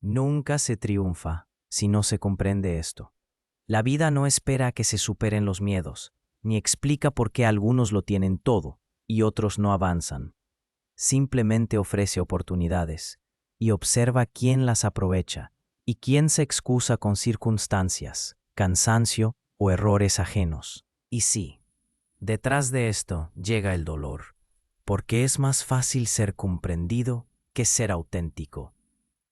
Nunca se triunfa si no se comprende esto. La vida no espera a que se superen los miedos, ni explica por qué algunos lo tienen todo y otros no avanzan. Simplemente ofrece oportunidades y observa quién las aprovecha y quién se excusa con circunstancias, cansancio o errores ajenos. Y sí, detrás de esto llega el dolor, porque es más fácil ser comprendido que ser auténtico.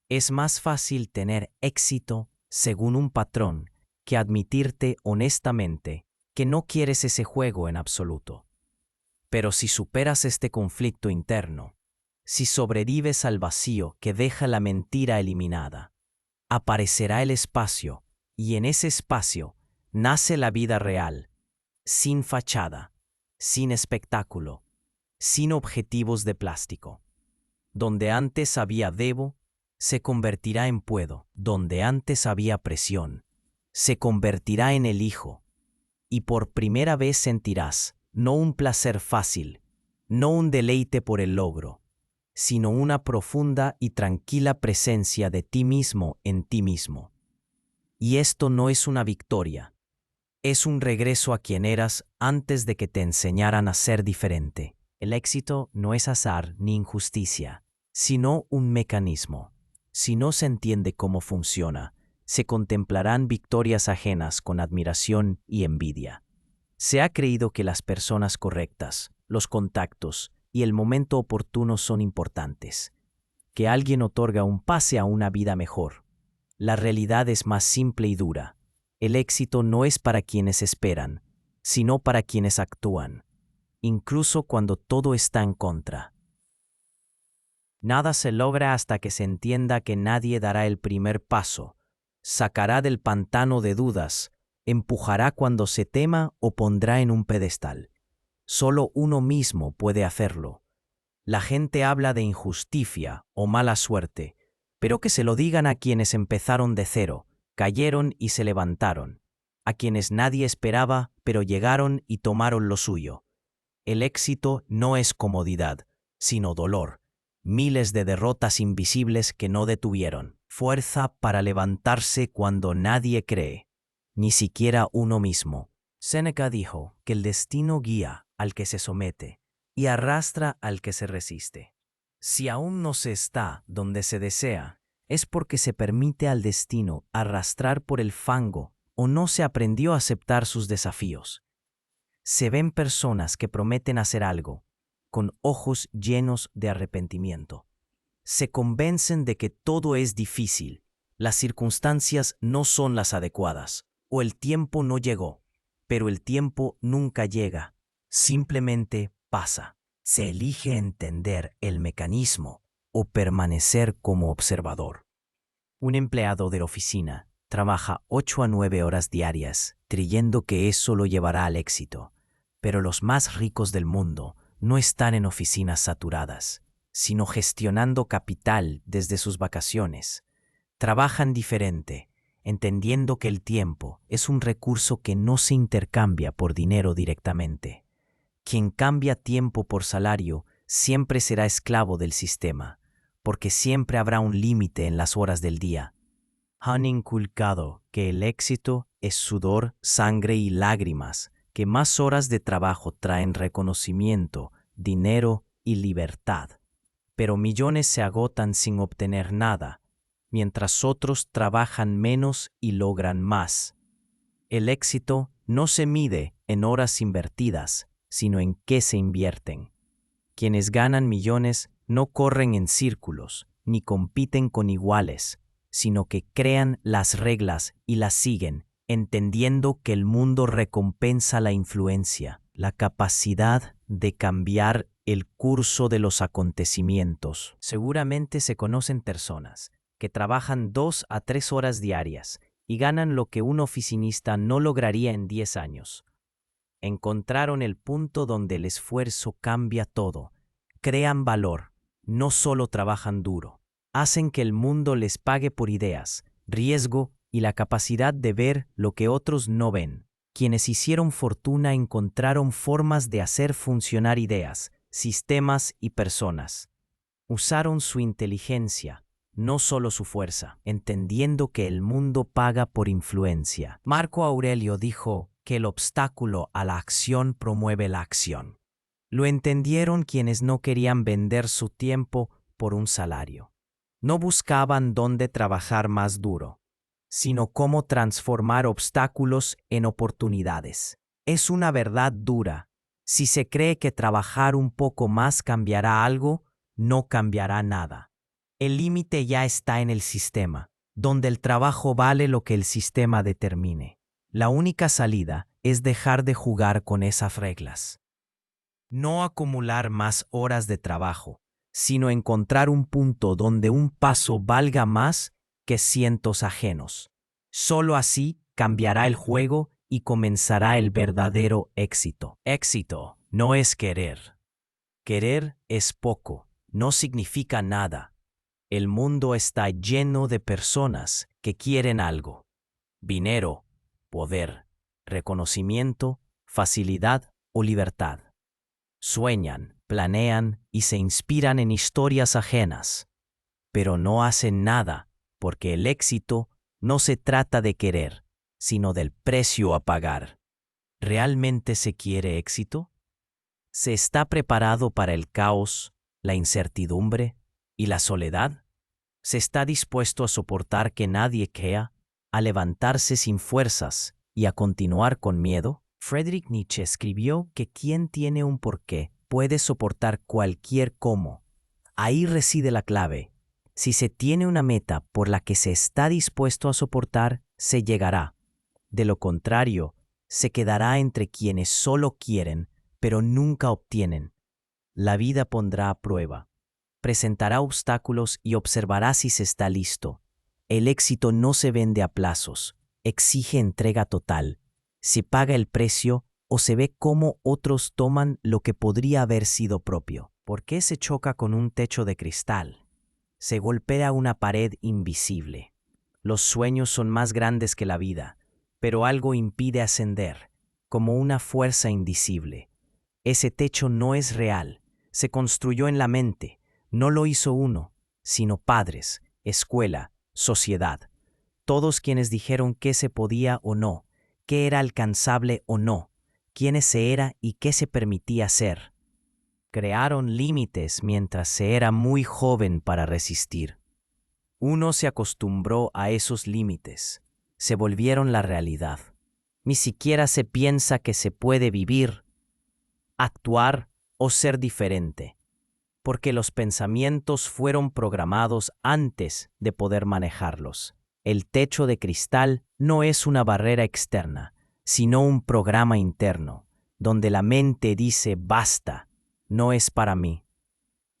Es más fácil tener éxito según un patrón que admitirte honestamente que no quieres ese juego en absoluto. Pero si superas este conflicto interno, si sobrevives al vacío que deja la mentira eliminada, aparecerá el espacio y en ese espacio nace la vida real, sin fachada, sin espectáculo, sin objetivos de plástico. Donde antes había debo, se convertirá en puedo. Donde antes había presión, se convertirá en elijo. Y por primera vez sentirás no un placer fácil, no un deleite por el logro, sino una profunda y tranquila presencia de ti mismo en ti mismo. Y esto no es una victoria, es un regreso a quien eras antes de que te enseñaran a ser diferente. El éxito no es azar ni injusticia, sino un mecanismo. Si no se entiende cómo funciona, se contemplarán victorias ajenas con admiración y envidia. Se ha creído que las personas correctas, los contactos y el momento oportuno son importantes, que alguien otorga un pase a una vida mejor. La realidad es más simple y dura. El éxito no es para quienes esperan, sino para quienes actúan, incluso cuando todo está en contra. Nada se logra hasta que se entienda que nadie dará el primer paso, sacará del pantano de dudas, empujará cuando se tema o pondrá en un pedestal. Solo uno mismo puede hacerlo. La gente habla de injusticia o mala suerte, pero que se lo digan a quienes empezaron de cero, cayeron y se levantaron, a quienes nadie esperaba, pero llegaron y tomaron lo suyo. El éxito no es comodidad, sino dolor, miles de derrotas invisibles que no detuvieron, fuerza para levantarse cuando nadie cree, ni siquiera uno mismo. Séneca dijo que el destino guía al que se somete y arrastra al que se resiste. Si aún no se está donde se desea, es porque se permite al destino arrastrar por el fango o no se aprendió a aceptar sus desafíos. Se ven personas que prometen hacer algo, con ojos llenos de arrepentimiento. Se convencen de que todo es difícil, las circunstancias no son las adecuadas, o el tiempo no llegó, pero el tiempo nunca llega, simplemente pasa. Se elige entender el mecanismo o permanecer como observador. Un empleado de oficina trabaja 8 a 9 horas diarias, creyendo que eso lo llevará al éxito. Pero los más ricos del mundo no están en oficinas saturadas, sino gestionando capital desde sus vacaciones. Trabajan diferente, entendiendo que el tiempo es un recurso que no se intercambia por dinero directamente. Quien cambia tiempo por salario siempre será esclavo del sistema, porque siempre habrá un límite en las horas del día. Han inculcado que el éxito es sudor, sangre y lágrimas, que más horas de trabajo traen reconocimiento, dinero y libertad. Pero millones se agotan sin obtener nada, mientras otros trabajan menos y logran más. El éxito no se mide en horas invertidas, sino en qué se invierten. Quienes ganan millones no corren en círculos, ni compiten con iguales, sino que crean las reglas y las siguen, entendiendo que el mundo recompensa la influencia, la capacidad de cambiar el curso de los acontecimientos. Seguramente se conocen personas que trabajan 2 a 3 horas diarias y ganan lo que un oficinista no lograría en 10 años. Encontraron el punto donde el esfuerzo cambia todo. Crean valor, no solo trabajan duro. Hacen que el mundo les pague por ideas, riesgo y la capacidad de ver lo que otros no ven. Quienes hicieron fortuna encontraron formas de hacer funcionar ideas, sistemas y personas. Usaron su inteligencia, no solo su fuerza, entendiendo que el mundo paga por influencia. Marco Aurelio dijo que el obstáculo a la acción promueve la acción. Lo entendieron quienes no querían vender su tiempo por un salario. No buscaban dónde trabajar más duro, sino cómo transformar obstáculos en oportunidades. Es una verdad dura. Si se cree que trabajar un poco más cambiará algo, no cambiará nada. El límite ya está en el sistema, donde el trabajo vale lo que el sistema determine. La única salida es dejar de jugar con esas reglas. No acumular más horas de trabajo, sino encontrar un punto donde un paso valga más que cientos ajenos. Solo así cambiará el juego y comenzará el verdadero éxito. Éxito no es querer. Querer es poco, no significa nada. El mundo está lleno de personas que quieren algo: dinero, poder, reconocimiento, facilidad o libertad. Sueñan, planean y se inspiran en historias ajenas, pero no hacen nada porque el éxito no se trata de querer, sino del precio a pagar. ¿Realmente se quiere éxito? ¿Se está preparado para el caos, la incertidumbre y la soledad? ¿Se está dispuesto a soportar que nadie crea, a levantarse sin fuerzas y a continuar con miedo? Friedrich Nietzsche escribió que quien tiene un porqué puede soportar cualquier cómo. Ahí reside la clave. Si se tiene una meta por la que se está dispuesto a soportar, se llegará. De lo contrario, se quedará entre quienes solo quieren, pero nunca obtienen. La vida pondrá a prueba, presentará obstáculos y observará si se está listo. El éxito no se vende a plazos, exige entrega total. Se paga el precio o se ve cómo otros toman lo que podría haber sido propio. ¿Por qué se choca con un techo de cristal? Se golpea una pared invisible. Los sueños son más grandes que la vida, pero algo impide ascender, como una fuerza invisible. Ese techo no es real, se construyó en la mente, no lo hizo uno, sino padres, escuela, sociedad. Todos quienes dijeron qué se podía o no, qué era alcanzable o no, quiénes se era y qué se permitía ser. Crearon límites mientras se era muy joven para resistir. Uno se acostumbró a esos límites, se volvieron la realidad. Ni siquiera se piensa que se puede vivir, actuar o ser diferente, porque los pensamientos fueron programados antes de poder manejarlos. El techo de cristal no es una barrera externa, sino un programa interno, donde la mente dice basta, no es para mí,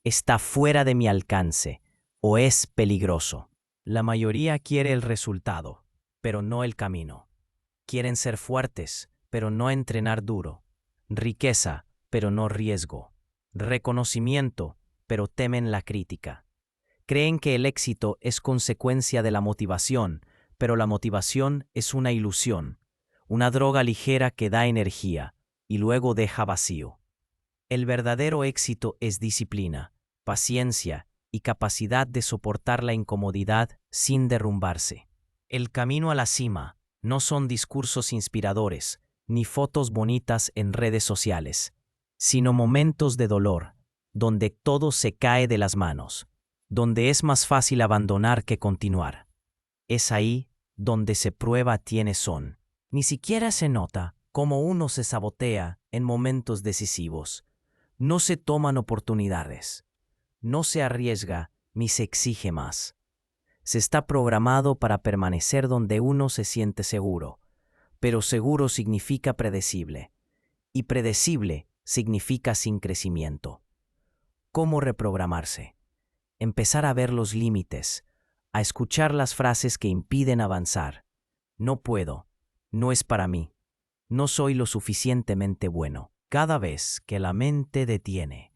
está fuera de mi alcance o es peligroso. La mayoría quiere el resultado, pero no el camino. Quieren ser fuertes, pero no entrenar duro. Riqueza, pero no riesgo. Reconocimiento, pero temen la crítica. Creen que el éxito es consecuencia de la motivación, pero la motivación es una ilusión, una droga ligera que da energía y luego deja vacío. El verdadero éxito es disciplina, paciencia y capacidad de soportar la incomodidad sin derrumbarse. El camino a la cima no son discursos inspiradores ni fotos bonitas en redes sociales, sino momentos de dolor, donde todo se cae de las manos, donde es más fácil abandonar que continuar. Es ahí donde se prueba quiénes son. Ni siquiera se nota cómo uno se sabotea en momentos decisivos. No se toman oportunidades. No se arriesga ni se exige más. Se está programado para permanecer donde uno se siente seguro, pero seguro significa predecible, y predecible significa sin crecimiento. ¿Cómo reprogramarse? Empezar a ver los límites, a escuchar las frases que impiden avanzar. No puedo, no es para mí, no soy lo suficientemente bueno. Cada vez que la mente detiene,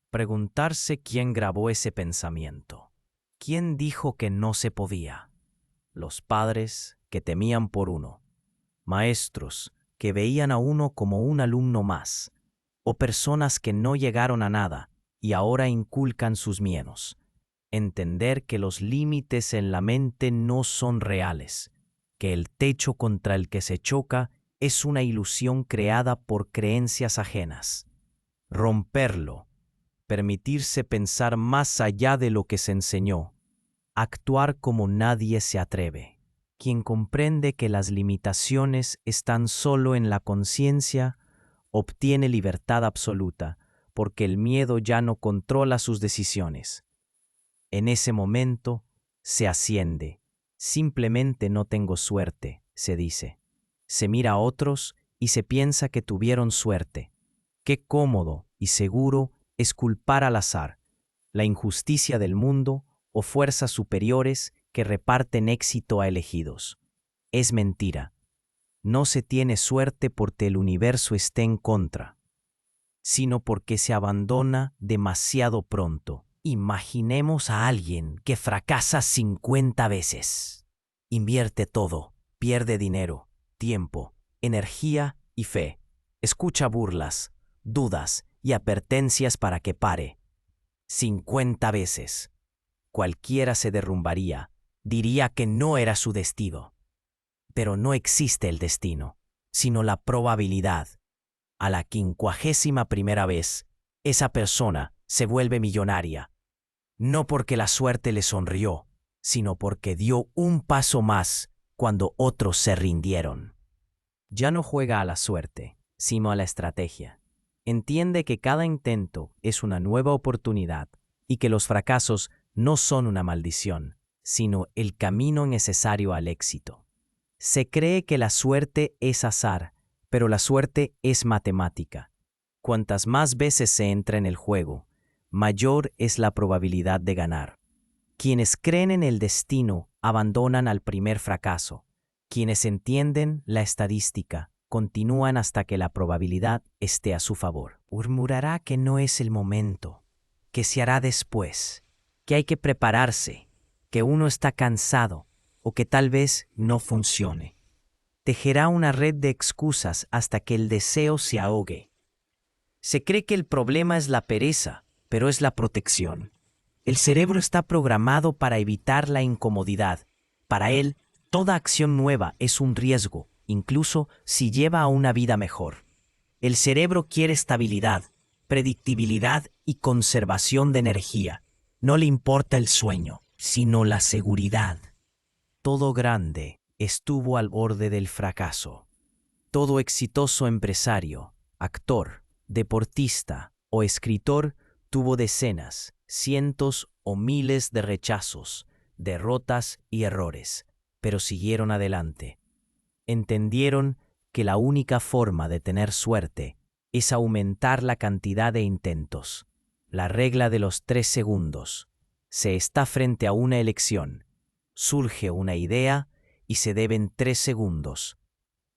preguntarse quién grabó ese pensamiento. ¿Quién dijo que no se podía? Los padres que temían por uno, maestros que veían a uno como un alumno más, o personas que no llegaron a nada y ahora inculcan sus miedos. Entender que los límites en la mente no son reales, que el techo contra el que se choca es una ilusión creada por creencias ajenas. Romperlo, permitirse pensar más allá de lo que se enseñó, actuar como nadie se atreve. Quien comprende que las limitaciones están solo en la conciencia, obtiene libertad absoluta, porque el miedo ya no controla sus decisiones. En ese momento, se asciende. Simplemente no tengo suerte, se dice. Se mira a otros y se piensa que tuvieron suerte. Qué cómodo y seguro es culpar al azar, la injusticia del mundo o fuerzas superiores que reparten éxito a elegidos. Es mentira. No se tiene suerte porque el universo esté en contra, sino porque se abandona demasiado pronto. Imaginemos a alguien que fracasa 50 veces. Invierte todo, pierde dinero, tiempo, energía y fe. Escucha burlas, dudas y advertencias para que pare. 50 veces. Cualquiera se derrumbaría, diría que no era su destino. Pero no existe el destino, sino la probabilidad. A la 51ª vez, esa persona se vuelve millonaria, no porque la suerte le sonrió, sino porque dio un paso más cuando otros se rindieron. Ya no juega a la suerte, sino a la estrategia. Entiende que cada intento es una nueva oportunidad y que los fracasos no son una maldición, sino el camino necesario al éxito. Se cree que la suerte es azar, pero la suerte es matemática. Cuantas más veces se entra en el juego, mayor es la probabilidad de ganar. Quienes creen en el destino abandonan al primer fracaso. Quienes entienden la estadística continúan hasta que la probabilidad esté a su favor. Murmurará que no es el momento, que se hará después, que hay que prepararse, que uno está cansado o que tal vez no funcione. Tejerá una red de excusas hasta que el deseo se ahogue. Se cree que el problema es la pereza, pero es la protección. El cerebro está programado para evitar la incomodidad. Para él, toda acción nueva es un riesgo, incluso si lleva a una vida mejor. El cerebro quiere estabilidad, predictibilidad y conservación de energía. No le importa el sueño, sino la seguridad. Todo grande estuvo al borde del fracaso. Todo exitoso empresario, actor, deportista o escritor tuvo decenas, cientos o miles de rechazos, derrotas y errores, pero siguieron adelante. Entendieron que la única forma de tener suerte es aumentar la cantidad de intentos. La regla de los 3 segundos. Se está frente a una elección. Surge una idea y se deben 3 segundos.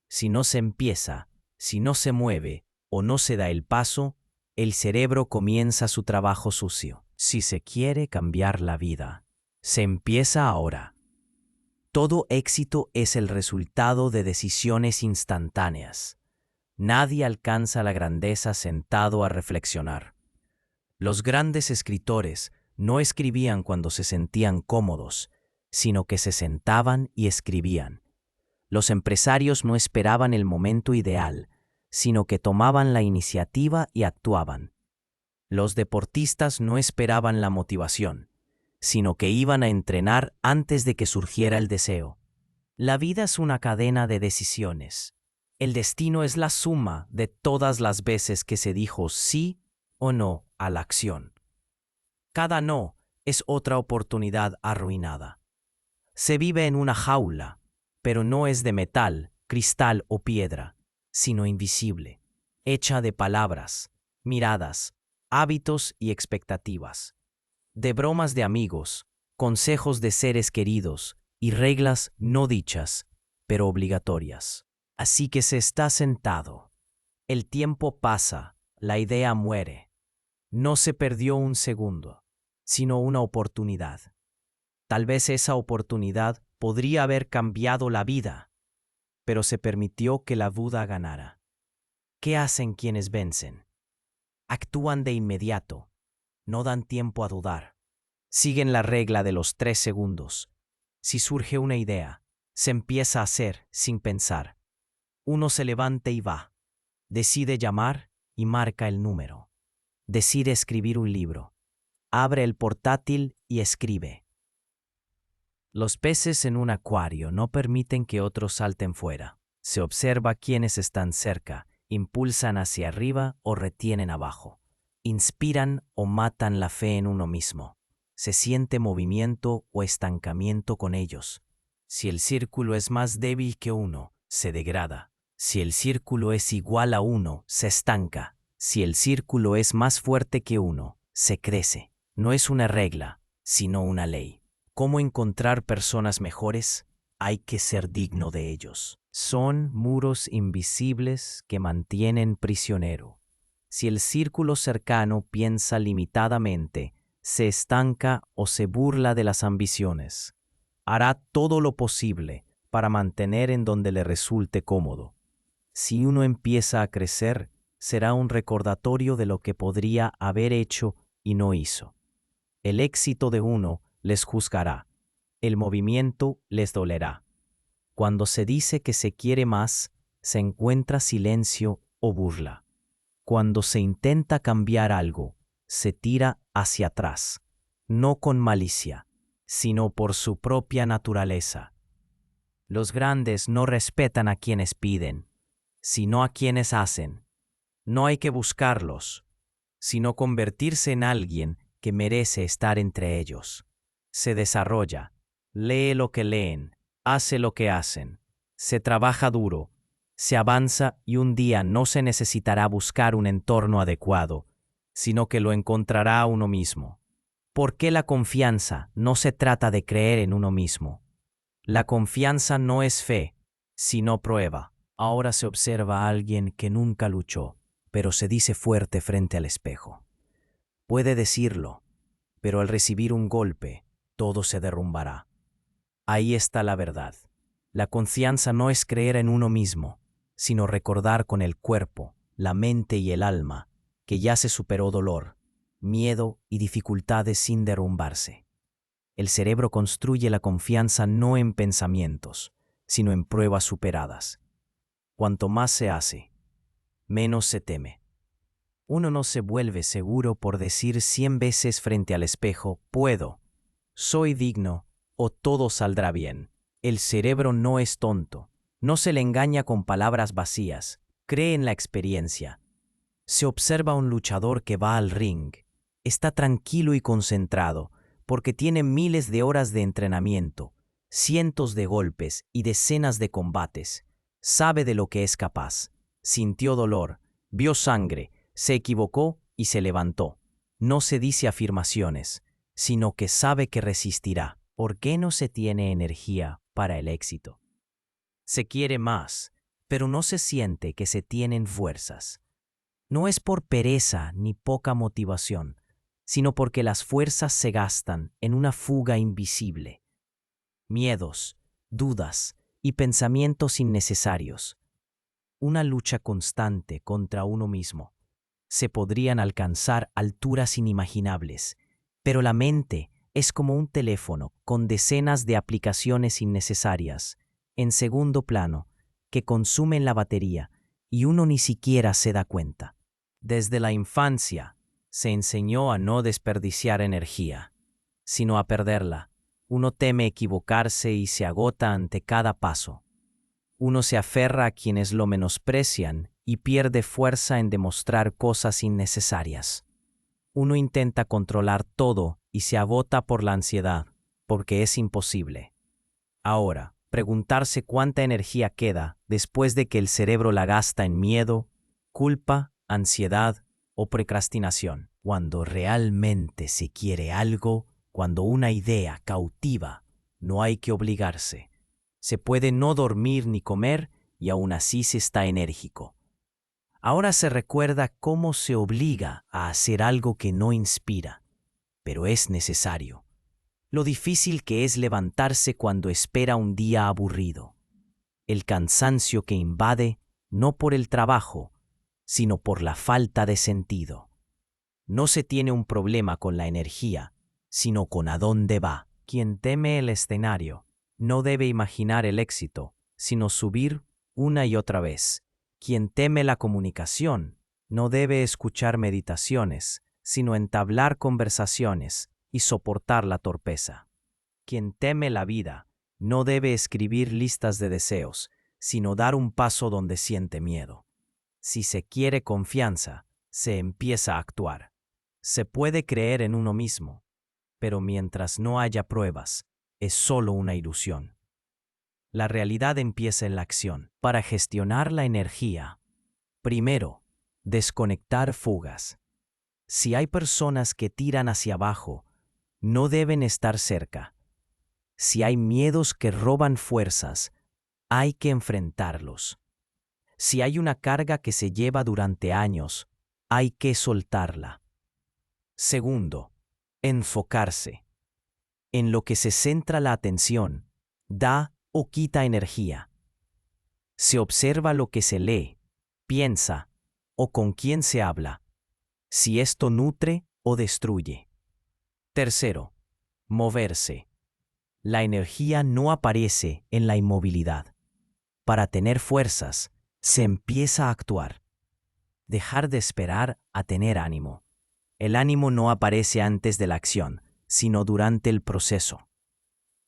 Si no se empieza, si no se mueve o no se da el paso, el cerebro comienza su trabajo sucio. Si se quiere cambiar la vida, se empieza ahora. Todo éxito es el resultado de decisiones instantáneas. Nadie alcanza la grandeza sentado a reflexionar. Los grandes escritores no escribían cuando se sentían cómodos, sino que se sentaban y escribían. Los empresarios no esperaban el momento ideal, sino que tomaban la iniciativa y actuaban. Los deportistas no esperaban la motivación, sino que iban a entrenar antes de que surgiera el deseo. La vida es una cadena de decisiones. El destino es la suma de todas las veces que se dijo sí o no a la acción. Cada no es otra oportunidad arruinada. Se vive en una jaula, pero no es de metal, cristal o piedra, sino invisible, hecha de palabras, miradas, hábitos y expectativas, de bromas de amigos, consejos de seres queridos y reglas no dichas, pero obligatorias. Así que se está sentado. El tiempo pasa, la idea muere. No se perdió un segundo, sino una oportunidad. Tal vez esa oportunidad podría haber cambiado la vida, pero se permitió que la duda ganara. ¿Qué hacen quienes vencen? Actúan de inmediato, no dan tiempo a dudar. Siguen la regla de los 3 segundos. Si surge una idea, se empieza a hacer sin pensar. Uno se levanta y va. Decide llamar y marca el número. Decide escribir un libro. Abre el portátil y escribe. Los peces en un acuario no permiten que otros salten fuera. Se observa quiénes están cerca, impulsan hacia arriba o retienen abajo. Inspiran o matan la fe en uno mismo. Se siente movimiento o estancamiento con ellos. Si el círculo es más débil que uno, se degrada. Si el círculo es igual a uno, se estanca. Si el círculo es más fuerte que uno, se crece. No es una regla, sino una ley. ¿Cómo encontrar personas mejores? Hay que ser digno de ellos. Son muros invisibles que mantienen prisionero. Si el círculo cercano piensa limitadamente, se estanca o se burla de las ambiciones. Hará todo lo posible para mantener en donde le resulte cómodo. Si uno empieza a crecer, será un recordatorio de lo que podría haber hecho y no hizo. El éxito de uno les juzgará. El movimiento les dolerá. Cuando se dice que se quiere más, se encuentra silencio o burla. Cuando se intenta cambiar algo, se tira hacia atrás, no con malicia, sino por su propia naturaleza. Los grandes no respetan a quienes piden, sino a quienes hacen. No hay que buscarlos, sino convertirse en alguien que merece estar entre ellos. Se desarrolla, lee lo que leen, hace lo que hacen, se trabaja duro, se avanza y un día no se necesitará buscar un entorno adecuado, sino que lo encontrará uno mismo. ¿Por qué la confianza no se trata de creer en uno mismo? La confianza no es fe, sino prueba. Ahora se observa a alguien que nunca luchó, pero se dice fuerte frente al espejo. Puede decirlo, pero al recibir un golpe, todo se derrumbará. Ahí está la verdad. La confianza no es creer en uno mismo, sino recordar con el cuerpo, la mente y el alma que ya se superó dolor, miedo y dificultades sin derrumbarse. El cerebro construye la confianza no en pensamientos, sino en pruebas superadas. Cuanto más se hace, menos se teme. Uno no se vuelve seguro por decir 100 veces frente al espejo, puedo, soy digno o todo saldrá bien. El cerebro no es tonto, no se le engaña con palabras vacías, cree en la experiencia. Se observa a un luchador que va al ring, está tranquilo y concentrado porque tiene miles de horas de entrenamiento, cientos de golpes y decenas de combates. Sabe de lo que es capaz, sintió dolor, vio sangre, se equivocó y se levantó. No se dice afirmaciones, sino que sabe que resistirá. ¿Por qué no se tiene energía para el éxito? Se quiere más, pero no se siente que se tienen fuerzas. No es por pereza ni poca motivación, sino porque las fuerzas se gastan en una fuga invisible. Miedos, dudas y pensamientos innecesarios. Una lucha constante contra uno mismo. Se podrían alcanzar alturas inimaginables, pero la mente es como un teléfono con decenas de aplicaciones innecesarias, en segundo plano, que consumen la batería y uno ni siquiera se da cuenta. Desde la infancia se enseñó a no desperdiciar energía, sino a perderla. Uno teme equivocarse y se agota ante cada paso. Uno se aferra a quienes lo menosprecian y pierde fuerza en demostrar cosas innecesarias. Uno intenta controlar todo y se agota por la ansiedad, porque es imposible. Ahora, preguntarse cuánta energía queda después de que el cerebro la gasta en miedo, culpa, ansiedad o procrastinación. Cuando realmente se quiere algo, cuando una idea cautiva, no hay que obligarse. Se puede no dormir ni comer y aún así se está enérgico. Ahora se recuerda cómo se obliga a hacer algo que no inspira, pero es necesario. Lo difícil que es levantarse cuando espera un día aburrido. El cansancio que invade no por el trabajo, sino por la falta de sentido. No se tiene un problema con la energía, sino con a dónde va. Quien teme el escenario no debe imaginar el éxito, sino subir una y otra vez. Quien teme la comunicación no debe escuchar meditaciones, sino entablar conversaciones y soportar la torpeza. Quien teme la vida no debe escribir listas de deseos, sino dar un paso donde siente miedo. Si se quiere confianza, se empieza a actuar. Se puede creer en uno mismo, pero mientras no haya pruebas, es solo una ilusión. La realidad empieza en la acción. Para gestionar la energía, primero, desconectar fugas. Si hay personas que tiran hacia abajo, no deben estar cerca. Si hay miedos que roban fuerzas, hay que enfrentarlos. Si hay una carga que se lleva durante años, hay que soltarla. Segundo, enfocarse. En lo que se centra la atención, da o quita energía. Se observa lo que se lee, piensa o con quién se habla, si esto nutre o destruye. Tercero, moverse. La energía no aparece en la inmovilidad. Para tener fuerzas, se empieza a actuar. Dejar de esperar a tener ánimo. El ánimo no aparece antes de la acción, sino durante el proceso.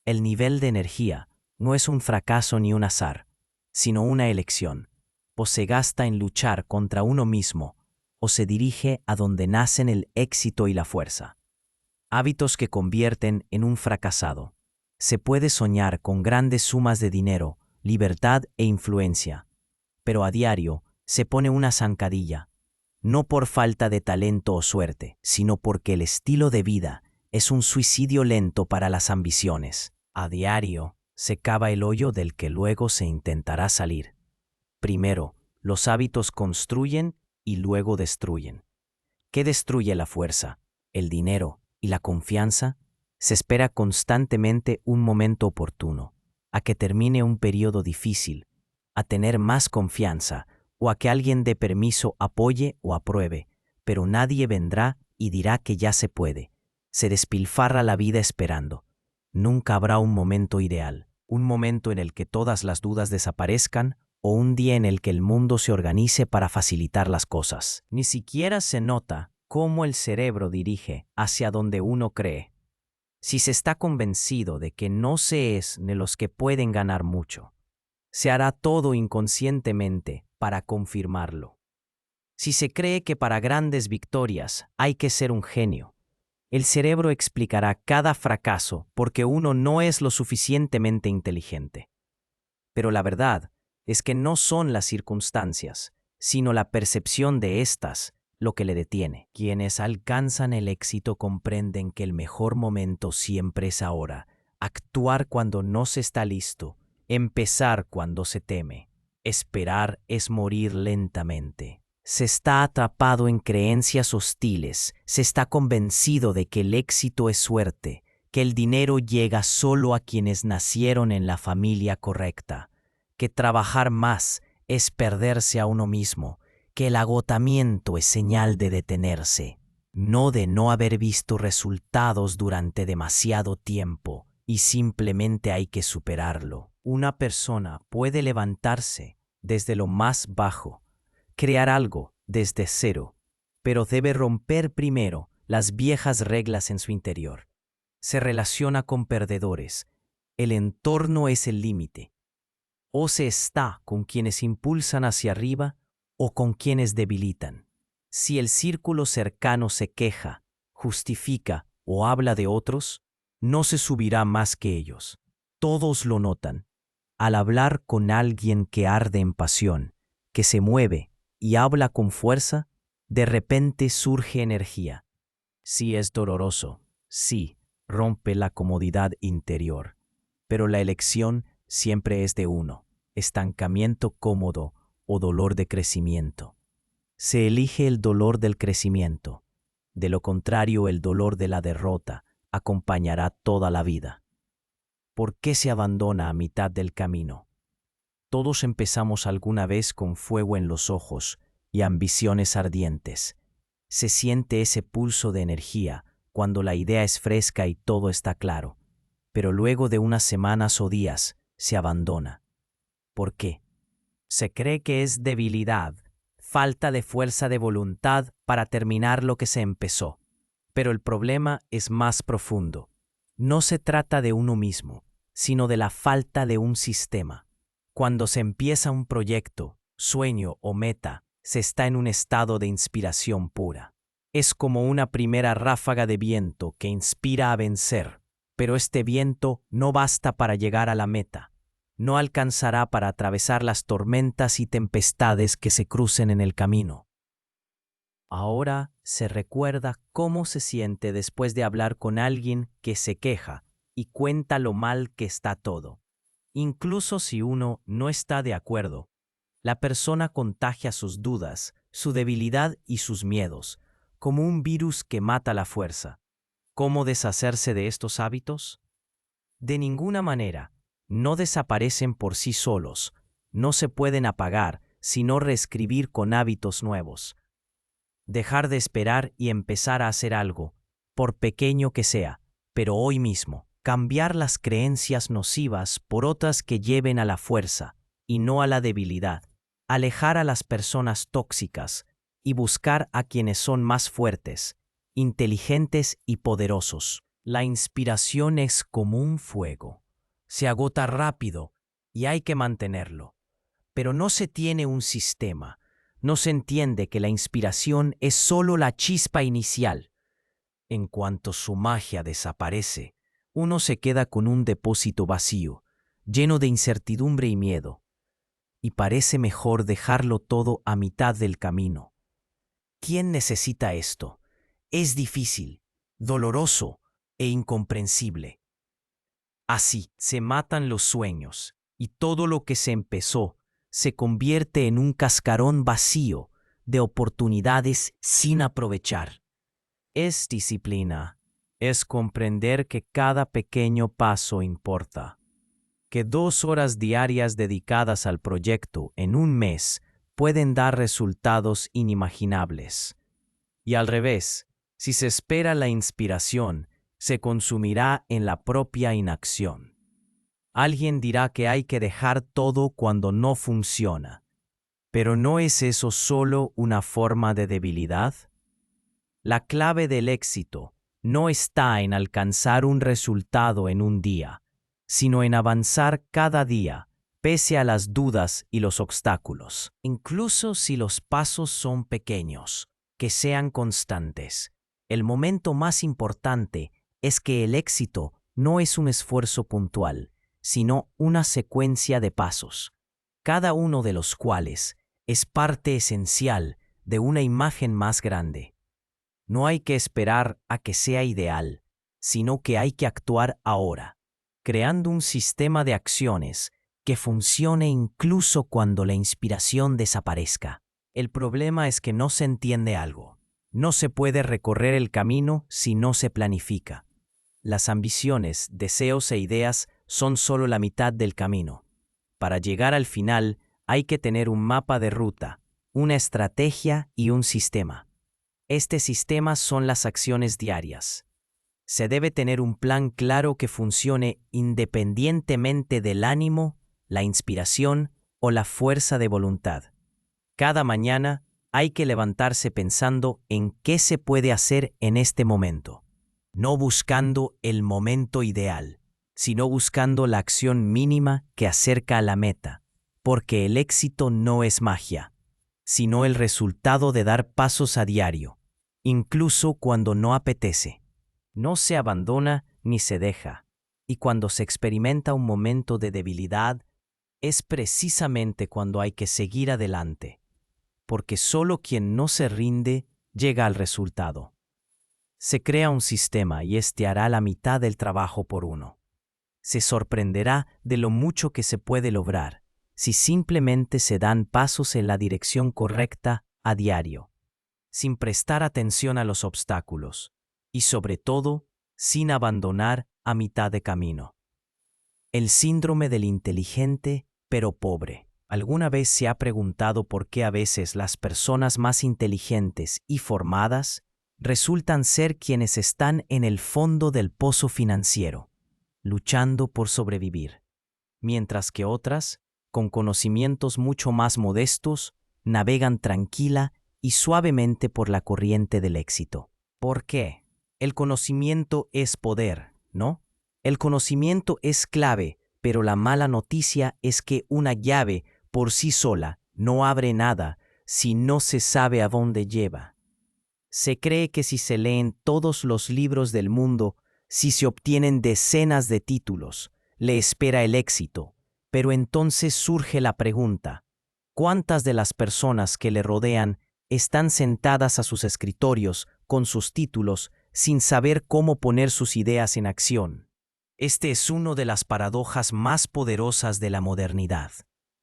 El nivel de energía no es un fracaso ni un azar, sino una elección, o se gasta en luchar contra uno mismo, o se dirige a donde nacen el éxito y la fuerza. Hábitos que convierten en un fracasado. Se puede soñar con grandes sumas de dinero, libertad e influencia, pero a diario se pone una zancadilla, no por falta de talento o suerte, sino porque el estilo de vida es un suicidio lento para las ambiciones. A diario se cava el hoyo del que luego se intentará salir. Primero, los hábitos construyen y luego destruyen. ¿Qué destruye la fuerza, el dinero y la confianza? Se espera constantemente un momento oportuno, a que termine un periodo difícil, a tener más confianza o a que alguien dé permiso, apoye o apruebe, pero nadie vendrá y dirá que ya se puede. Se despilfarra la vida esperando. Nunca habrá un momento ideal, un momento en el que todas las dudas desaparezcan o un día en el que el mundo se organice para facilitar las cosas. Ni siquiera se nota cómo el cerebro dirige hacia donde uno cree. Si se está convencido de que no se es de los que pueden ganar mucho, se hará todo inconscientemente para confirmarlo. Si se cree que para grandes victorias hay que ser un genio, el cerebro explicará cada fracaso porque uno no es lo suficientemente inteligente. Pero la verdad es que no son las circunstancias, sino la percepción de éstas lo que le detiene. Quienes alcanzan el éxito comprenden que el mejor momento siempre es ahora, actuar cuando no se está listo, empezar cuando se teme. Esperar es morir lentamente. Se está atrapado en creencias hostiles, se está convencido de que el éxito es suerte, que el dinero llega solo a quienes nacieron en la familia correcta, que trabajar más es perderse a uno mismo, que el agotamiento es señal de detenerse, no de no haber visto resultados durante demasiado tiempo, y simplemente hay que superarlo. Una persona puede levantarse desde lo más bajo, crear algo desde cero, pero debe romper primero las viejas reglas en su interior. Se relaciona con perdedores. El entorno es el límite. O se está con quienes impulsan hacia arriba o con quienes debilitan. Si el círculo cercano se queja, justifica o habla de otros, no se subirá más que ellos. Todos lo notan. Al hablar con alguien que arde en pasión, que se mueve y habla con fuerza, de repente surge energía. Sí es doloroso, sí, rompe la comodidad interior, pero la elección siempre es de uno, estancamiento cómodo o dolor de crecimiento. Se elige el dolor del crecimiento, de lo contrario el dolor de la derrota acompañará toda la vida. ¿Por qué se abandona a mitad del camino? Todos empezamos alguna vez con fuego en los ojos y ambiciones ardientes. Se siente ese pulso de energía cuando la idea es fresca y todo está claro, pero luego de unas semanas o días se abandona. ¿Por qué? Se cree que es debilidad, falta de fuerza de voluntad para terminar lo que se empezó. Pero el problema es más profundo. No se trata de uno mismo, sino de la falta de un sistema. Cuando se empieza un proyecto, sueño o meta, se está en un estado de inspiración pura. Es como una primera ráfaga de viento que inspira a vencer, pero este viento no basta para llegar a la meta. No alcanzará para atravesar las tormentas y tempestades que se crucen en el camino. Ahora se recuerda cómo se siente después de hablar con alguien que se queja y cuenta lo mal que está todo. Incluso si uno no está de acuerdo, la persona contagia sus dudas, su debilidad y sus miedos, como un virus que mata la fuerza. ¿Cómo deshacerse de estos hábitos? De ninguna manera. No desaparecen por sí solos. No se pueden apagar, sino reescribir con hábitos nuevos. Dejar de esperar y empezar a hacer algo, por pequeño que sea, pero hoy mismo. Cambiar las creencias nocivas por otras que lleven a la fuerza y no a la debilidad. Alejar a las personas tóxicas y buscar a quienes son más fuertes, inteligentes y poderosos. La inspiración es como un fuego. Se agota rápido y hay que mantenerlo. Pero no se tiene un sistema. No se entiende que la inspiración es solo la chispa inicial. En cuanto su magia desaparece, uno se queda con un depósito vacío, lleno de incertidumbre y miedo. Y parece mejor dejarlo todo a mitad del camino. ¿Quién necesita esto? Es difícil, doloroso e incomprensible. Así se matan los sueños y todo lo que se empezó se convierte en un cascarón vacío de oportunidades sin aprovechar. Es disciplina, es comprender que cada pequeño paso importa, que 2 horas diarias dedicadas al proyecto en un mes pueden dar resultados inimaginables. Y al revés, si se espera la inspiración, se consumirá en la propia inacción. Alguien dirá que hay que dejar todo cuando no funciona. ¿Pero no es eso solo una forma de debilidad? La clave del éxito no está en alcanzar un resultado en un día, sino en avanzar cada día, pese a las dudas y los obstáculos. Incluso si los pasos son pequeños, que sean constantes. El momento más importante es que el éxito no es un esfuerzo puntual, sino una secuencia de pasos, cada uno de los cuales es parte esencial de una imagen más grande. No hay que esperar a que sea ideal, sino que hay que actuar ahora, creando un sistema de acciones que funcione incluso cuando la inspiración desaparezca. El problema es que no se entiende algo. No se puede recorrer el camino si no se planifica. Las ambiciones, deseos e ideas son solo la mitad del camino. Para llegar al final hay que tener un mapa de ruta, una estrategia y un sistema. Este sistema son las acciones diarias. Se debe tener un plan claro que funcione independientemente del ánimo, la inspiración o la fuerza de voluntad. Cada mañana hay que levantarse pensando en qué se puede hacer en este momento, no buscando el momento ideal, sino buscando la acción mínima que acerca a la meta, porque el éxito no es magia, sino el resultado de dar pasos a diario, incluso cuando no apetece. No se abandona ni se deja, y cuando se experimenta un momento de debilidad, es precisamente cuando hay que seguir adelante, porque solo quien no se rinde llega al resultado. Se crea un sistema y este hará la mitad del trabajo por uno. Se sorprenderá de lo mucho que se puede lograr si simplemente se dan pasos en la dirección correcta a diario, sin prestar atención a los obstáculos y sobre todo sin abandonar a mitad de camino. El síndrome del inteligente pero pobre. ¿Alguna vez se ha preguntado por qué a veces las personas más inteligentes y formadas resultan ser quienes están en el fondo del pozo financiero, luchando por sobrevivir, mientras que otras, con conocimientos mucho más modestos, navegan tranquila y suavemente por la corriente del éxito. ¿Por qué? El conocimiento es poder, ¿no? El conocimiento es clave, pero la mala noticia es que una llave por sí sola no abre nada si no se sabe a dónde lleva. Se cree que si se leen todos los libros del mundo, si se obtienen decenas de títulos, le espera el éxito. Pero entonces surge la pregunta: ¿cuántas de las personas que le rodean están sentadas a sus escritorios con sus títulos sin saber cómo poner sus ideas en acción? Este es una de las paradojas más poderosas de la modernidad.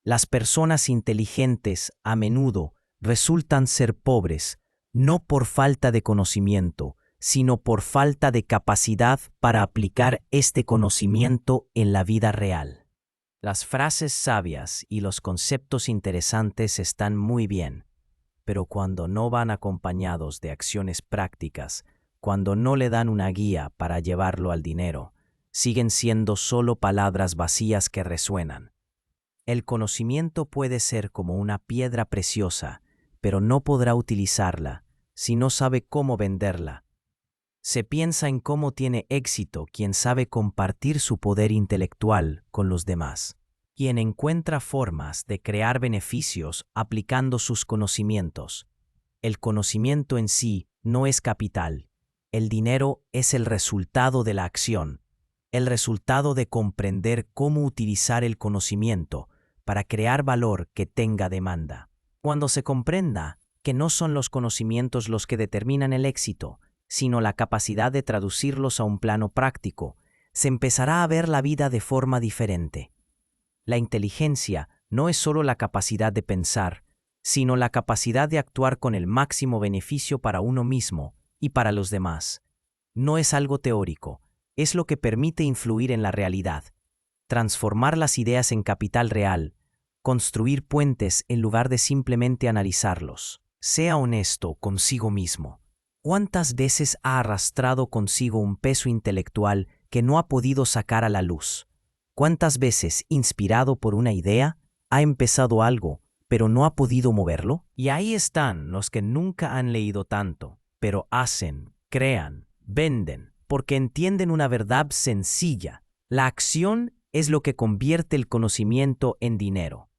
Las personas inteligentes a menudo resultan ser pobres, no por falta de conocimiento, sino por falta de capacidad para aplicar este conocimiento en la vida real. Las frases sabias y los conceptos interesantes están muy bien, pero cuando no van acompañados de acciones prácticas, cuando no le dan una guía para llevarlo al dinero, siguen siendo solo palabras vacías que resuenan. El conocimiento puede ser como una piedra preciosa, pero no podrá utilizarla si no sabe cómo venderla. Se piensa en cómo tiene éxito quien sabe compartir su poder intelectual con los demás, quien encuentra formas de crear beneficios aplicando sus conocimientos. El conocimiento en sí no es capital. El dinero es el resultado de la acción, el resultado de comprender cómo utilizar el conocimiento para crear valor que tenga demanda. Cuando se comprenda que no son los conocimientos los que determinan el éxito, sino la capacidad de traducirlos a un plano práctico, se empezará a ver la vida de forma diferente. La inteligencia no es solo la capacidad de pensar, sino la capacidad de actuar con el máximo beneficio para uno mismo y para los demás. No es algo teórico, es lo que permite influir en la realidad, transformar las ideas en capital real, construir puentes en lugar de simplemente analizarlos. Sea honesto consigo mismo. ¿Cuántas veces ha arrastrado consigo un peso intelectual que no ha podido sacar a la luz? ¿Cuántas veces, inspirado por una idea, ha empezado algo, pero no ha podido moverlo? Y ahí están los que nunca han leído tanto, pero hacen, crean, venden, porque entienden una verdad sencilla. La acción es lo que convierte el conocimiento en dinero.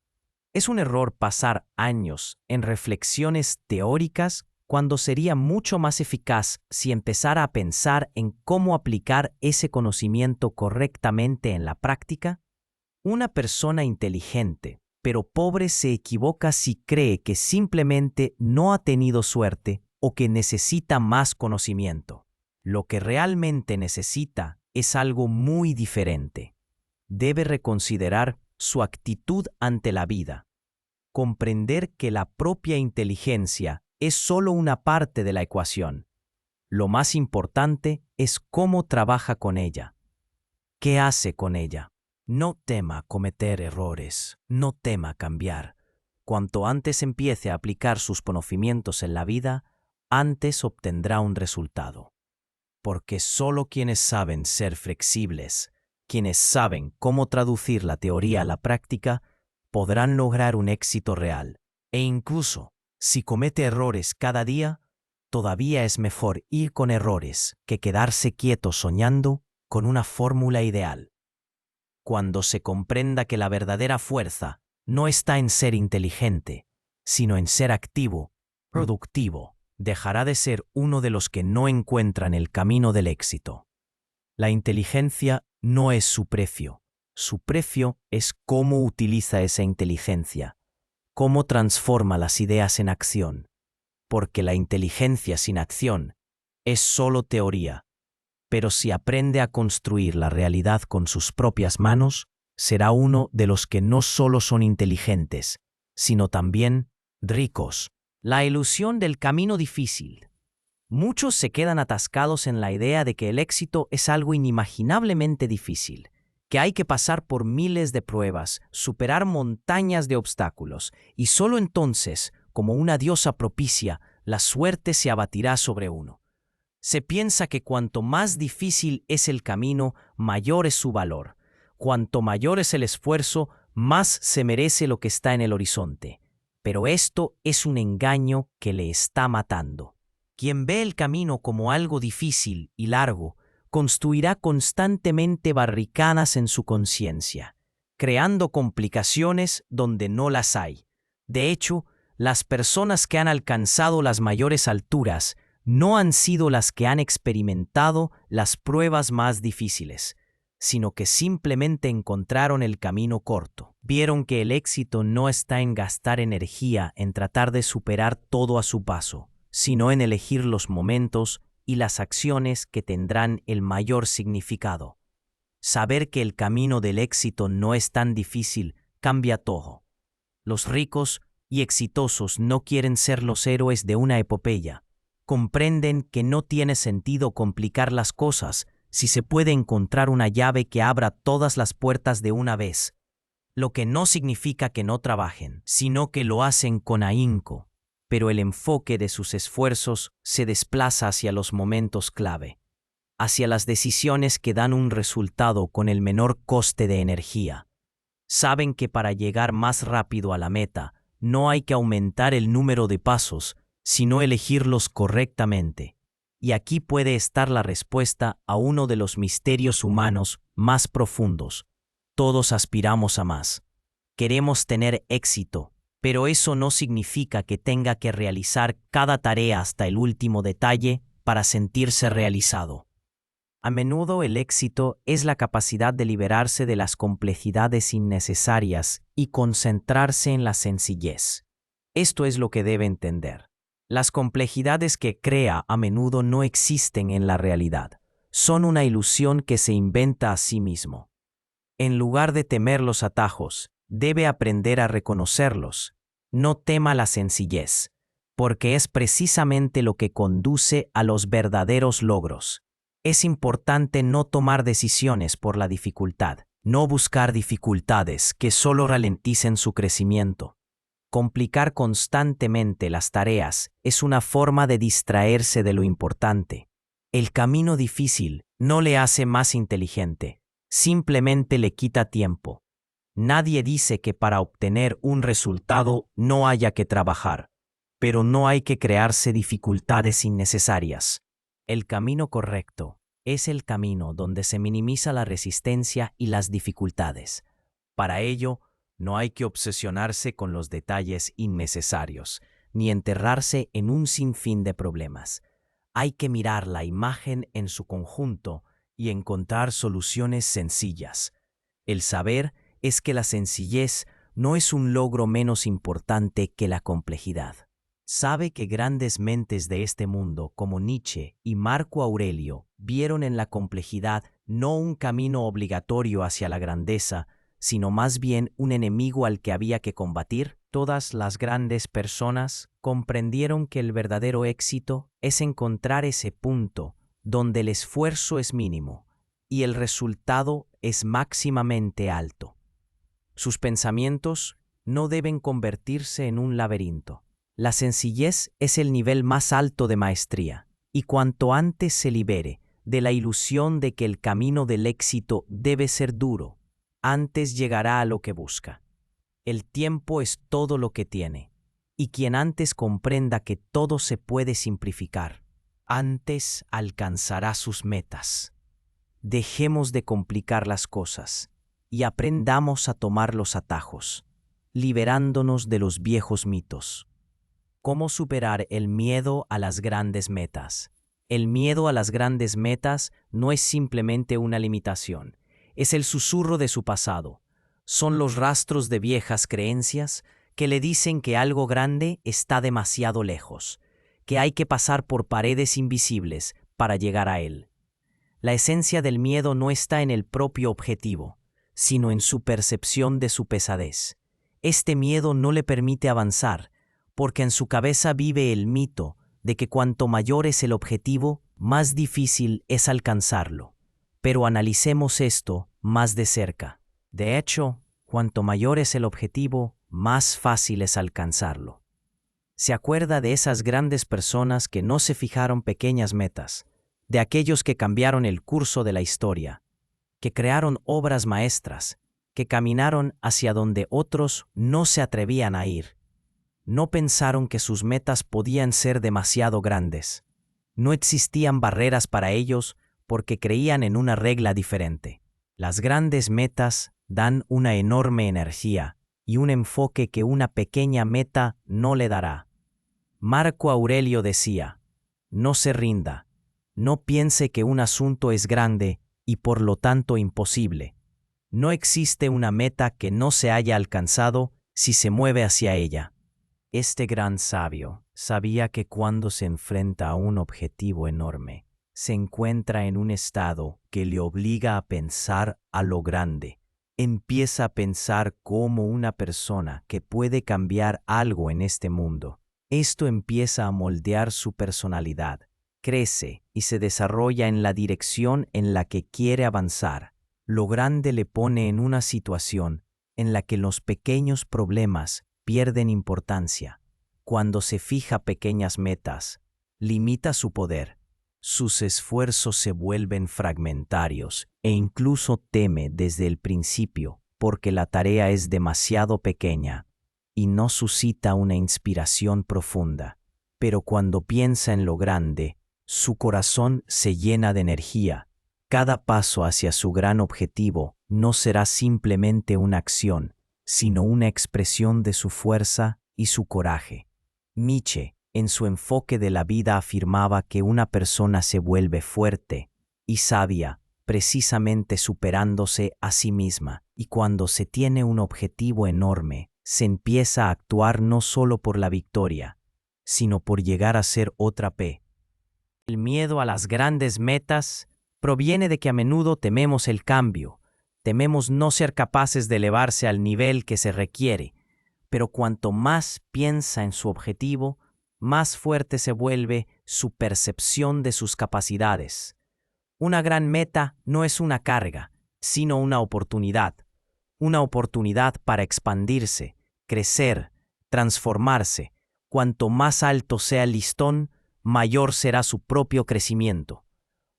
Es un error pasar años en reflexiones teóricas cuando sería mucho más eficaz si empezara a pensar en cómo aplicar ese conocimiento correctamente en la práctica. Una persona inteligente, pero pobre, se equivoca si cree que simplemente no ha tenido suerte o que necesita más conocimiento. Lo que realmente necesita es algo muy diferente. Debe reconsiderar su actitud ante la vida, comprender que la propia inteligencia es solo una parte de la ecuación. Lo más importante es cómo trabaja con ella. ¿Qué hace con ella? No tema cometer errores, no tema cambiar. Cuanto antes empiece a aplicar sus conocimientos en la vida, antes obtendrá un resultado. Porque solo quienes saben ser flexibles, quienes saben cómo traducir la teoría a la práctica, podrán lograr un éxito real. E incluso, si comete errores cada día, todavía es mejor ir con errores que quedarse quieto soñando con una fórmula ideal. Cuando se comprenda que la verdadera fuerza no está en ser inteligente, sino en ser activo, productivo, dejará de ser uno de los que no encuentran el camino del éxito. La inteligencia no es su precio es cómo utiliza esa inteligencia, cómo transforma las ideas en acción, porque la inteligencia sin acción es solo teoría, pero si aprende a construir la realidad con sus propias manos, será uno de los que no solo son inteligentes, sino también ricos. La ilusión del camino difícil. Muchos se quedan atascados en la idea de que el éxito es algo inimaginablemente difícil, que hay que pasar por miles de pruebas, superar montañas de obstáculos, y solo entonces, como una diosa propicia, la suerte se abatirá sobre uno. Se piensa que cuanto más difícil es el camino, mayor es su valor. Cuanto mayor es el esfuerzo, más se merece lo que está en el horizonte. Pero esto es un engaño que le está matando. Quien ve el camino como algo difícil y largo, construirá constantemente barricadas en su conciencia, creando complicaciones donde no las hay. De hecho, las personas que han alcanzado las mayores alturas no han sido las que han experimentado las pruebas más difíciles, sino que simplemente encontraron el camino corto. Vieron que el éxito no está en gastar energía en tratar de superar todo a su paso, sino en elegir los momentos y las acciones que tendrán el mayor significado. Saber que el camino del éxito no es tan difícil cambia todo. Los ricos y exitosos no quieren ser los héroes de una epopeya. Comprenden que no tiene sentido complicar las cosas si se puede encontrar una llave que abra todas las puertas de una vez, lo que no significa que no trabajen, sino que lo hacen con ahínco, pero el enfoque de sus esfuerzos se desplaza hacia los momentos clave, hacia las decisiones que dan un resultado con el menor coste de energía. Saben que para llegar más rápido a la meta, no hay que aumentar el número de pasos, sino elegirlos correctamente. Y aquí puede estar la respuesta a uno de los misterios humanos más profundos. Todos aspiramos a más. Queremos tener éxito, pero eso no significa que tenga que realizar cada tarea hasta el último detalle para sentirse realizado. A menudo el éxito es la capacidad de liberarse de las complejidades innecesarias y concentrarse en la sencillez. Esto es lo que debe entender. Las complejidades que crea a menudo no existen en la realidad. Son una ilusión que se inventa a sí mismo. En lugar de temer los atajos, debe aprender a reconocerlos. No tema la sencillez, porque es precisamente lo que conduce a los verdaderos logros. Es importante no tomar decisiones por la dificultad, no buscar dificultades que solo ralenticen su crecimiento. Complicar constantemente las tareas es una forma de distraerse de lo importante. El camino difícil no le hace más inteligente, simplemente le quita tiempo. Nadie dice que para obtener un resultado no haya que trabajar, pero no hay que crearse dificultades innecesarias. El camino correcto es el camino donde se minimiza la resistencia y las dificultades. Para ello, no hay que obsesionarse con los detalles innecesarios, ni enterrarse en un sinfín de problemas. Hay que mirar la imagen en su conjunto y encontrar soluciones sencillas. El saber es que la sencillez no es un logro menos importante que la complejidad. Sabe que grandes mentes de este mundo, como Nietzsche y Marco Aurelio, vieron en la complejidad no un camino obligatorio hacia la grandeza, sino más bien un enemigo al que había que combatir. Todas las grandes personas comprendieron que el verdadero éxito es encontrar ese punto donde el esfuerzo es mínimo y el resultado es máximamente alto. Sus pensamientos no deben convertirse en un laberinto. La sencillez es el nivel más alto de maestría, y cuanto antes se libere de la ilusión de que el camino del éxito debe ser duro, antes llegará a lo que busca. El tiempo es todo lo que tiene, y quien antes comprenda que todo se puede simplificar, antes alcanzará sus metas. Dejemos de complicar las cosas y aprendamos a tomar los atajos, liberándonos de los viejos mitos. ¿Cómo superar el miedo a las grandes metas? El miedo a las grandes metas no es simplemente una limitación, es el susurro de su pasado. Son los rastros de viejas creencias que le dicen que algo grande está demasiado lejos, que hay que pasar por paredes invisibles para llegar a él. La esencia del miedo no está en el propio objetivo, sino en su percepción de su pesadez. Este miedo no le permite avanzar, porque en su cabeza vive el mito de que cuanto mayor es el objetivo, más difícil es alcanzarlo. Pero analicemos esto más de cerca. De hecho, cuanto mayor es el objetivo, más fácil es alcanzarlo. ¿Se acuerda de esas grandes personas que no se fijaron pequeñas metas, de aquellos que cambiaron el curso de la historia, que crearon obras maestras, que caminaron hacia donde otros no se atrevían a ir. No pensaron que sus metas podían ser demasiado grandes. No existían barreras para ellos porque creían en una regla diferente. Las grandes metas dan una enorme energía y un enfoque que una pequeña meta no le dará. Marco Aurelio decía: no se rinda, no piense que un asunto es grande y por lo tanto imposible. No existe una meta que no se haya alcanzado si se mueve hacia ella. Este gran sabio sabía que cuando se enfrenta a un objetivo enorme, se encuentra en un estado que le obliga a pensar a lo grande. Empieza a pensar como una persona que puede cambiar algo en este mundo. Esto empieza a moldear su personalidad, crece y se desarrolla en la dirección en la que quiere avanzar. Lo grande le pone en una situación en la que los pequeños problemas pierden importancia. Cuando se fija pequeñas metas, limita su poder. Sus esfuerzos se vuelven fragmentarios e incluso teme desde el principio porque la tarea es demasiado pequeña y no suscita una inspiración profunda. Pero cuando piensa en lo grande, su corazón se llena de energía. Cada paso hacia su gran objetivo no será simplemente una acción, sino una expresión de su fuerza y su coraje. Nietzsche, en su enfoque de la vida, afirmaba que una persona se vuelve fuerte y sabia precisamente superándose a sí misma, y cuando se tiene un objetivo enorme, se empieza a actuar no solo por la victoria, sino por llegar a ser otra P. El miedo a las grandes metas proviene de que a menudo tememos el cambio, tememos no ser capaces de elevarse al nivel que se requiere, pero cuanto más piensa en su objetivo, más fuerte se vuelve su percepción de sus capacidades. Una gran meta no es una carga, sino una oportunidad para expandirse, crecer, transformarse. Cuanto más alto sea el listón, mayor será su propio crecimiento.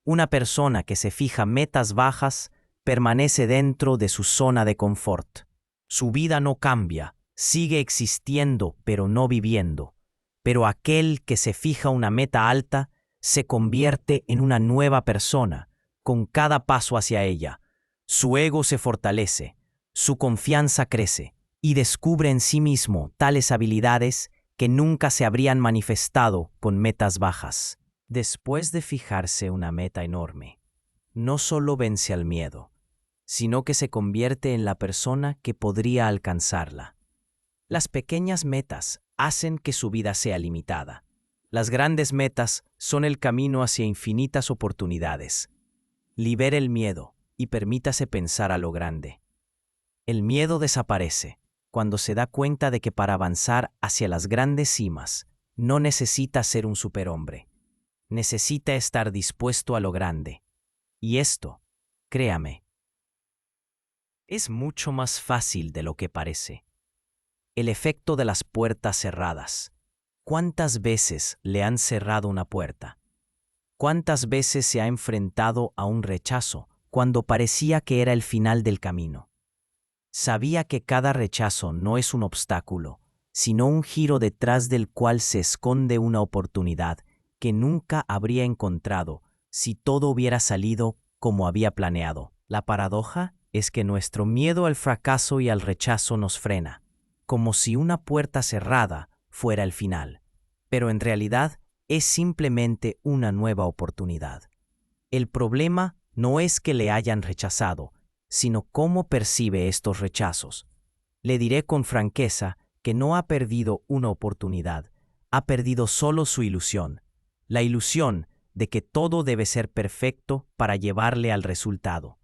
Una persona que se fija metas bajas permanece dentro de su zona de confort. Su vida no cambia, sigue existiendo pero no viviendo. Pero aquel que se fija una meta alta se convierte en una nueva persona con cada paso hacia ella. Su ego se fortalece, su confianza crece y descubre en sí mismo tales habilidades que nunca se habrían manifestado con metas bajas. Después de fijarse una meta enorme, no solo vence al miedo, sino que se convierte en la persona que podría alcanzarla. Las pequeñas metas hacen que su vida sea limitada. Las grandes metas son el camino hacia infinitas oportunidades. Libere el miedo y permítase pensar a lo grande. El miedo desaparece cuando se da cuenta de que para avanzar hacia las grandes cimas no necesita ser un superhombre. Necesita estar dispuesto a lo grande. Y esto, créame, es mucho más fácil de lo que parece. El efecto de las puertas cerradas. ¿Cuántas veces le han cerrado una puerta? ¿Cuántas veces se ha enfrentado a un rechazo cuando parecía que era el final del camino? Sabía que cada rechazo no es un obstáculo, sino un giro detrás del cual se esconde una oportunidad que nunca habría encontrado si todo hubiera salido como había planeado. La paradoja es que nuestro miedo al fracaso y al rechazo nos frena, como si una puerta cerrada fuera el final, pero en realidad es simplemente una nueva oportunidad. El problema no es que le hayan rechazado, sino cómo percibe estos rechazos. Le diré con franqueza que no ha perdido una oportunidad, ha perdido solo su ilusión, la ilusión de que todo debe ser perfecto para llevarle al resultado.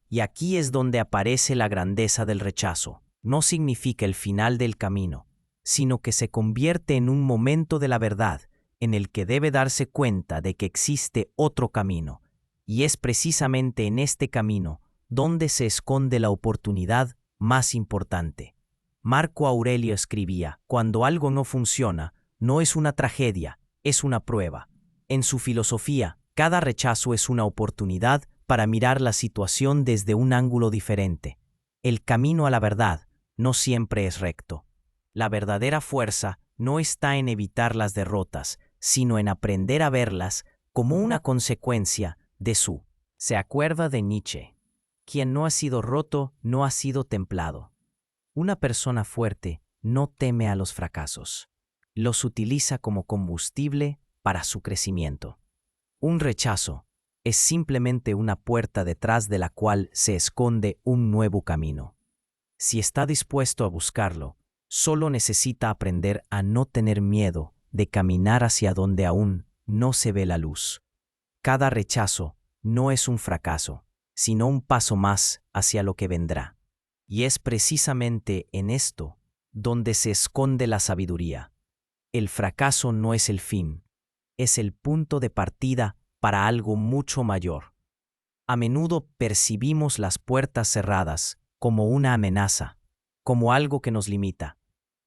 Y aquí es donde aparece la grandeza del rechazo. No significa el final del camino, sino que se convierte en un momento de la verdad en el que debe darse cuenta de que existe otro camino, y es precisamente en este camino donde se esconde la oportunidad más importante. Marco Aurelio escribía: cuando algo no funciona, no es una tragedia, es una prueba. En su filosofía, Cada rechazo es una oportunidad para mirar la situación desde un ángulo diferente. El camino a la verdad no siempre es recto. La verdadera fuerza no está en evitar las derrotas, sino en aprender a verlas como una consecuencia de su. Se acuerda de Nietzsche. Quien no ha sido roto no ha sido templado. Una persona fuerte no teme a los fracasos. Los utiliza como combustible para su crecimiento. Un rechazo es simplemente una puerta detrás de la cual se esconde un nuevo camino. Si está dispuesto a buscarlo, solo necesita aprender a no tener miedo de caminar hacia donde aún no se ve la luz. Cada rechazo no es un fracaso, sino un paso más hacia lo que vendrá. Y es precisamente en esto donde se esconde la sabiduría. El fracaso no es el fin, es el punto de partida para algo mucho mayor. A menudo percibimos las puertas cerradas como una amenaza, como algo que nos limita,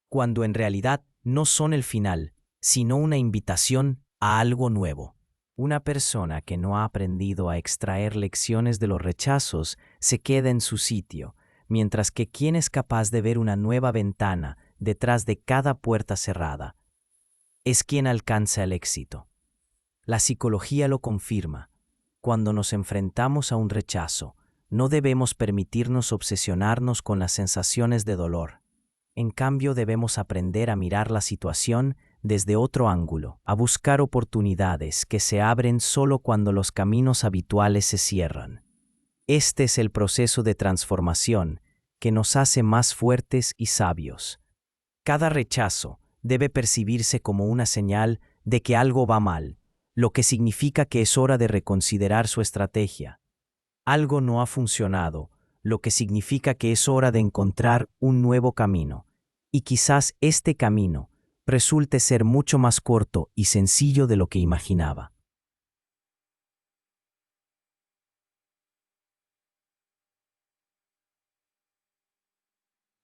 cuando en realidad no son el final, sino una invitación a algo nuevo. Una persona que no ha aprendido a extraer lecciones de los rechazos se queda en su sitio, mientras que quien es capaz de ver una nueva ventana detrás de cada puerta cerrada es quien alcanza el éxito. La psicología lo confirma. Cuando nos enfrentamos a un rechazo, no debemos permitirnos obsesionarnos con las sensaciones de dolor. En cambio, debemos aprender a mirar la situación desde otro ángulo, a buscar oportunidades que se abren solo cuando los caminos habituales se cierran. Este es el proceso de transformación que nos hace más fuertes y sabios. Cada rechazo debe percibirse como una señal de que algo va mal, lo que significa que es hora de reconsiderar su estrategia. Algo no ha funcionado, lo que significa que es hora de encontrar un nuevo camino. Y quizás este camino resulte ser mucho más corto y sencillo de lo que imaginaba.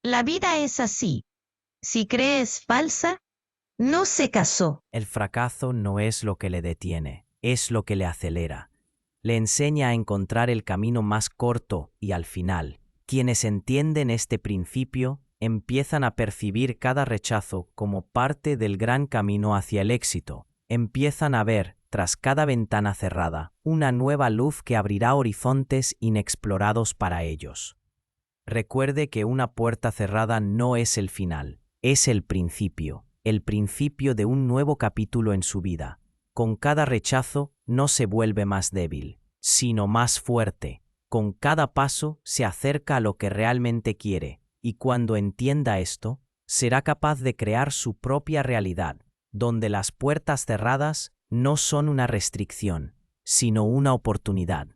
La vida es así. Si crees falsa, no se casó. El fracaso no es lo que le detiene, es lo que le acelera. Le enseña a encontrar el camino más corto y al final, quienes entienden este principio empiezan a percibir cada rechazo como parte del gran camino hacia el éxito. Empiezan a ver, tras cada ventana cerrada, una nueva luz que abrirá horizontes inexplorados para ellos. Recuerde que una puerta cerrada no es el final, es el principio de un nuevo capítulo en su vida. Con cada rechazo no se vuelve más débil, sino más fuerte. Con cada paso se acerca a lo que realmente quiere, y cuando entienda esto, será capaz de crear su propia realidad, donde las puertas cerradas no son una restricción, sino una oportunidad.